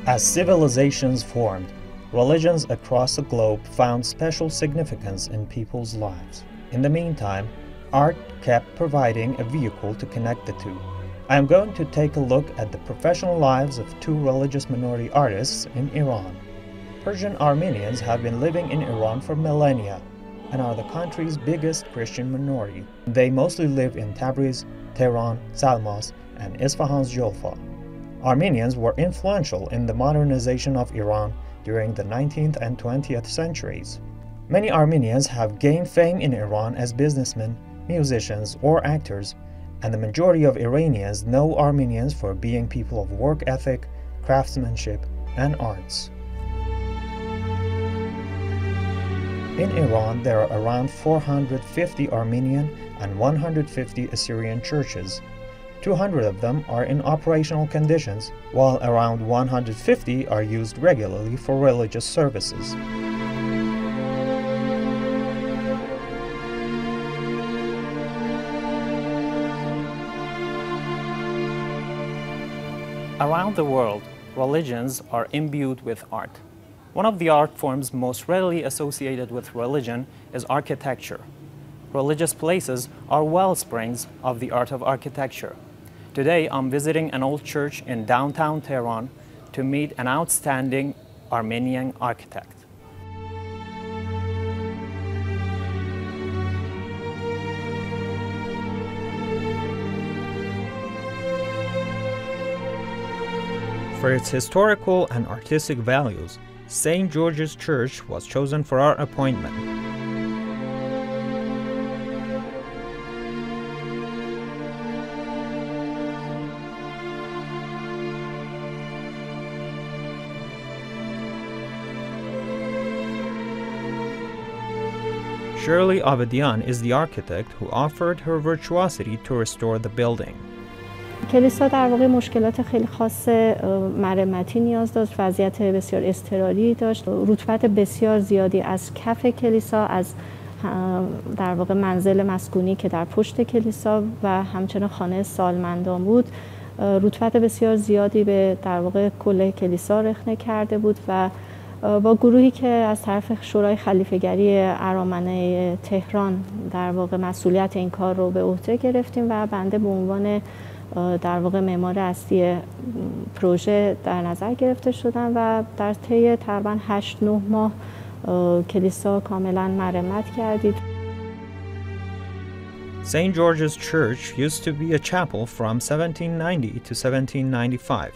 As civilizations formed, religions across the globe found special significance in people's lives. In the meantime, art kept providing a vehicle to connect the two. I am going to take a look at the professional lives of two religious minority artists in Iran. Persian Armenians have been living in Iran for millennia and are the country's biggest Christian minority. They mostly live in Tabriz, Tehran, Salmas, and Isfahan's Jolfa. Armenians were influential in the modernization of Iran during the 19th and 20th centuries. Many Armenians have gained fame in Iran as businessmen, musicians, or actors, and the majority of Iranians know Armenians for being people of work ethic, craftsmanship, and arts. In Iran, there are around 450 Armenian and 150 Assyrian churches. 200 of them are in operational conditions, while around 150 are used regularly for religious services. Around the world, religions are imbued with art. One of the art forms most readily associated with religion is architecture. Religious places are wellsprings of the art of architecture. Today, I'm visiting an old church in downtown Tehran to meet an outstanding Armenian architect. For its historical and artistic values, St. George's Church was chosen for our appointment. Shirley Avedian is the architect who offered her virtuosity to restore the building. کلیسا در واقع مشکلات خیلی خاص مرمتی نیاز داشت، وضعیت بسیار اضطراری داشت، رطوبت بسیار زیادی از کف کلیسا، از در واقع منزل مسکونی که در پشت کلیسا و همچنین خانه سالمندان بود، رطوبت بسیار زیادی به در واقع کل کلیسا رخنه کرده بود و با گروهی که از طرف شورای خلیفه‌گری ارامنه تهران در واقع مسئولیت این کار رو به عهده گرفتیم و بنده به عنوان در واقع معمار اصلی پروژه در نظر گرفته شدن و در طی تقریباً 8-9 ماه کلیسا کاملاً مرمت کردید. St. George's Church used to be a chapel from 1790 to 1795.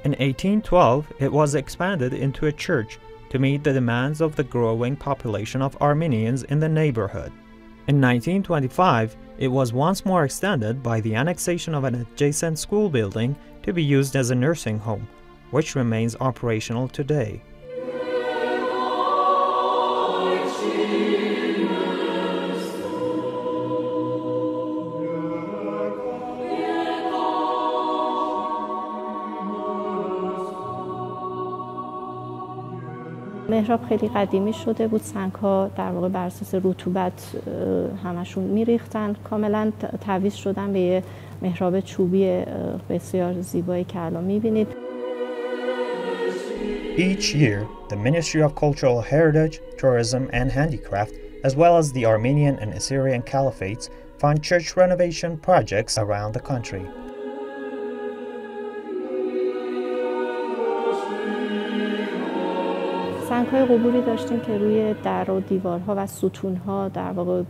In 1812, it was expanded into a church to meet the demands of the growing population of Armenians in the neighborhood. In 1925, it was once more extended by the annexation of an adjacent school building to be used as a nursing home, which remains operational today. محراب خیلی قدیمی شده بود، سنگ‌ها در واقع بر اساس رطوبت همشون میریختن، کاملا تعویض شدن به یه محراب چوبی بسیار زیبایی که الان می‌بینید. Each year, the Ministry of Cultural Heritage, Tourism and Handicraft, as well as the Armenian and Assyrian Caliphates, fund church renovation projects around the country. سنگ‌های قبوری داشتیم که روی در و دیوارها و ستون‌ها در واقع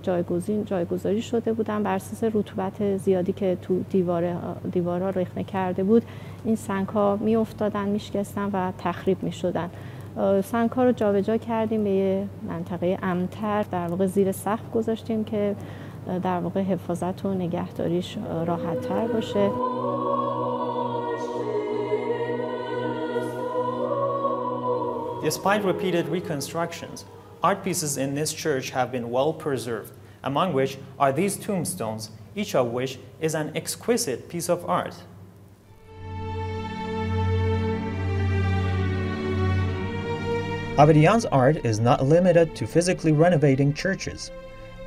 جایگذاری شده بودن. بر اساس رطوبت زیادی که تو دیوارها رخنه کرده بود، این سنگ‌ها می‌افتادن، می‌شکستن و تخریب می‌شدن. سنگ‌ها رو جابجا کردیم به یه منطقه امن‌تر، در واقع زیر سقف گذاشتیم که در واقع حفاظت و نگهداریش راحت‌تر باشه. Despite repeated reconstructions, art pieces in this church have been well preserved, among which are these tombstones, each of which is an exquisite piece of art. Avedian's art is not limited to physically renovating churches.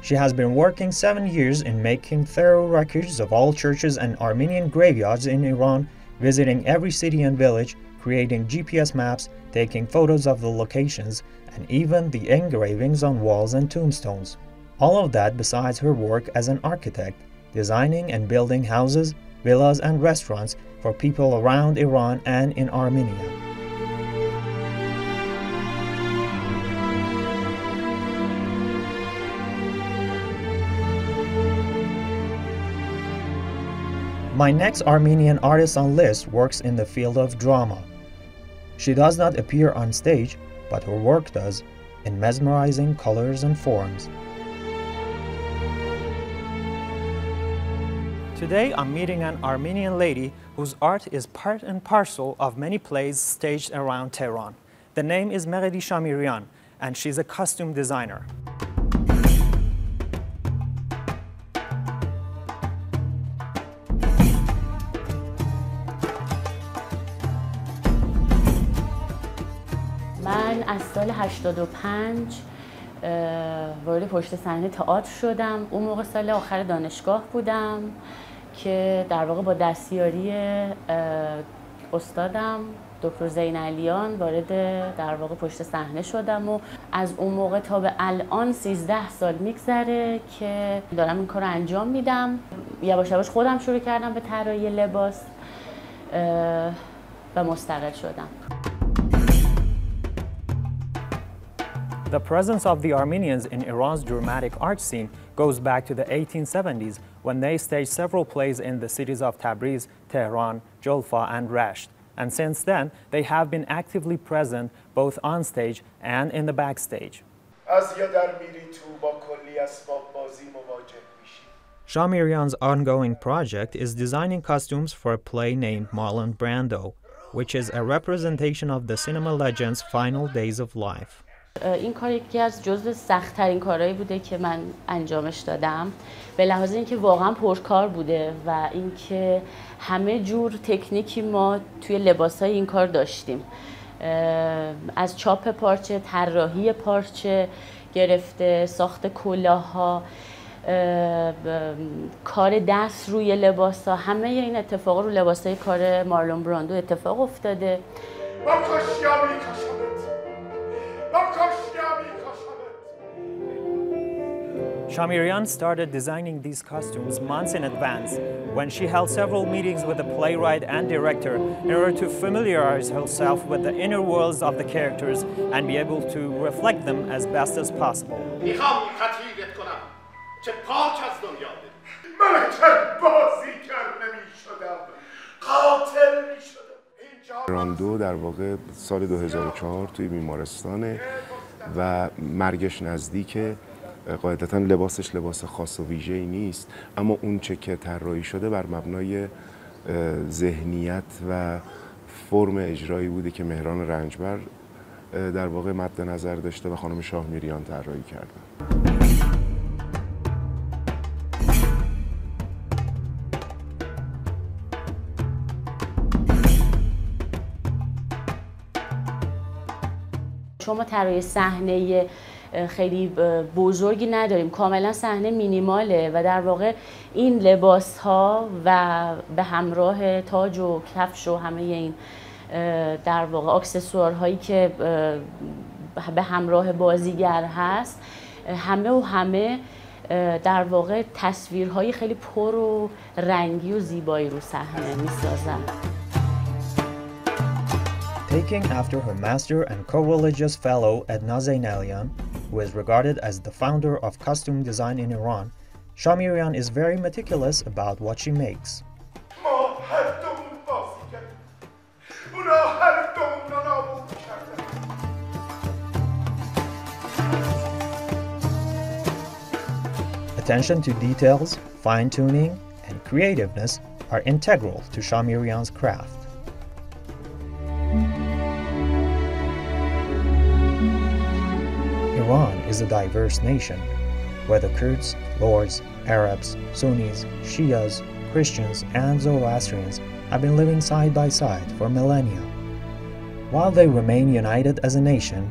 She has been working 7 years in making thorough records of all churches and Armenian graveyards in Iran, visiting every city and village, creating GPS maps, taking photos of the locations, and even the engravings on walls and tombstones. All of that besides her work as an architect, designing and building houses, villas, and restaurants for people around Iran and in Armenia. My next Armenian artist on list works in the field of drama. She does not appear on stage, but her work does, in mesmerizing colors and forms. Today I'm meeting an Armenian lady whose art is part and parcel of many plays staged around Tehran. The name is Mehdi Shamirian, and she's a costume designer. من از سال 85 وارد پشت صحنه تئاتر شدم. اون موقع سال آخر دانشگاه بودم که در واقع با دستیاری استادم دکتر زینعلیان وارد در واقع پشت صحنه شدم و از اون موقع تا به الان 13 سال میگذره که دارم این کار رو انجام میدم. یواش یواش خودم شروع کردم به طراحی لباس و مستقل شدم. The presence of the Armenians in Iran's dramatic art scene goes back to the 1870s when they staged several plays in the cities of Tabriz, Tehran, Jolfa, and Rasht. And since then, they have been actively present both on stage and in the backstage. Shamirian's ongoing project is designing costumes for a play named Marlon Brando, which is a representation of the cinema legend's final days of life. این کار یکی از جزو سخت‌ترین کارهایی بوده که من انجامش دادم به لحاظ اینکه واقعا پرکار بوده و اینکه همه جور تکنیکی ما توی لباسای این کار داشتیم، از چاپ پارچه، طراحی پارچه گرفته، ساخت کلاه‌ها، کار دست روی لباس‌ها، همه این اتفاقا رو لباسای کار مارلون براندو اتفاق افتاده. Shamirian started designing these costumes months in advance when she held several meetings with the playwright and director in order to familiarize herself with the inner worlds of the characters and be able to reflect them as best as possible. براندو در واقع سال 2004 توی بیمارستانه و مرگش نزدیکه. قاعدتاً لباسش لباس خاص و ویژه‌ای نیست، اما اون چه که طراحی شده بر مبنای ذهنیت و فرم اجرایی بوده که مهران رنجبر در واقع مد نظر داشته و خانم شاهمیریان طراحی کردن. شما طراحی صحنه خیلی بزرگی نداریم، کاملا صحنه مینیماله و در واقع این لباس ها و به همراه تاج و کفش و همه این در واقع اکسسوارهایی که به همراه بازیگر هست، همه در واقع تصویرهای خیلی پر و رنگی و زیبایی رو صحنه میسازن. Taking after her master and co-religious fellow Edna Zeynalian, who is regarded as the founder of costume design in Iran, Shamirian is very meticulous about what she makes. Attention to details, fine-tuning, and creativeness are integral to Shamirian's craft. Iran is a diverse nation, whether Kurds, Lords, Arabs, Sunnis, Shias, Christians, and Zoroastrians have been living side by side for millennia. While they remain united as a nation,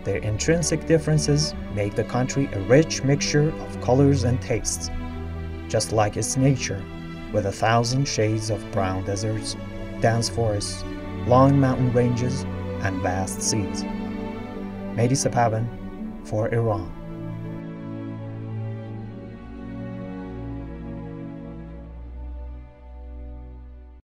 their intrinsic differences make the country a rich mixture of colors and tastes, just like its nature, with 1,000 shades of brown deserts, dense forests, long mountain ranges, and vast seas. Mehdi Sepavan for Iran.